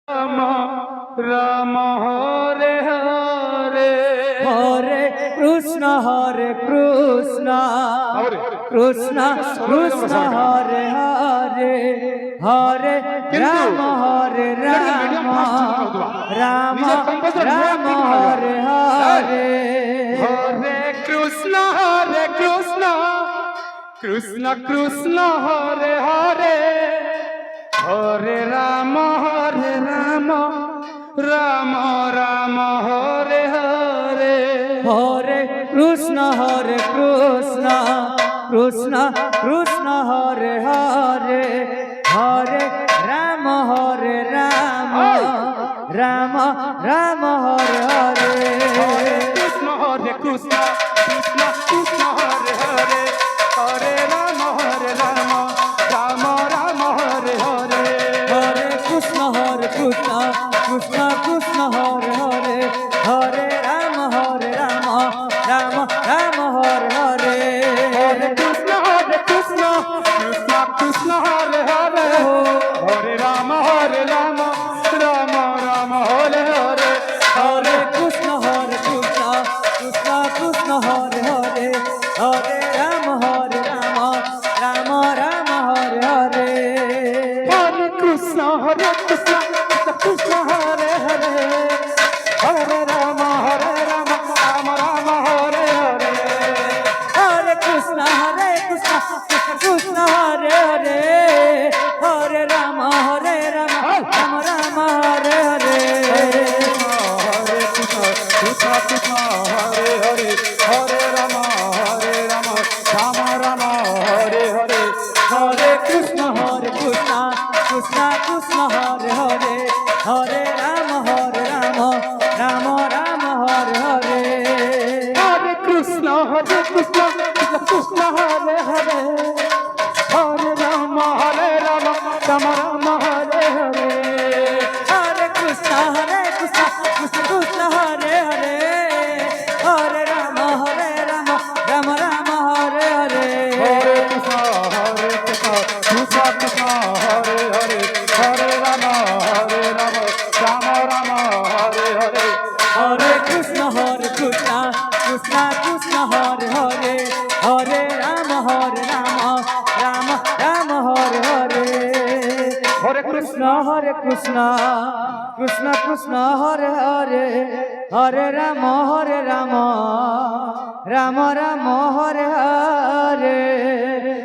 Ram Ram Hare Hare Hare Krishna Krishna Krishna Hare Hare Hare Ram Ram Ram Hare Hare Hare Krishna Krishna Krishna Hare Hare Hare Ram Ram Ram Hare Hare Hare Krishna Krishna Krishna Hare Hare Hare Ram Ram Ram Hare Hare Krishna Krishna Krishna Hare Hare Hare Ram Ram Ram Hare Hare Hare Krishna Krishna Krishna Hare Hare Hare Ram Ram Ram Hare Hare Hare Krishna Krishna Krishna Hare Hare Hare Ram Ram Ram Hare Hare Hare Krishna Krishna Krishna Hare Hare Hare Ram Ram Ram Hare Hare Hare Krishna Krishna Hare Hare Hare Ram Ram Ram Hare Hare Hare Krishna Krishna Hare Hare Hare Ram Ram Ram Hare Hare Hare Krishna Krishna Hare Hare Hare Ram Ram Ram Hare Hare Hare Krishna Krishna Krishna Hare Hare Hare Ram Ram Ram Hare Hare Hare Krishna Krishna Hare Hare Hare Ram Ram Ram Hare Hare Hare Krishna Krishna Krishna Hare Hare Hare Ram Ram Ram Hare Hare Hare Krishna Krishna Krishna Hare Hare Hare Ram Ram Ram Hare Hare Hare Krishna Krishna Krishna Hare Hare Hare Ram Ram Ram Hare Hare Hare Krishna Krishna Krishna Hare Hare Hare Ram Ram Ram Hare Hare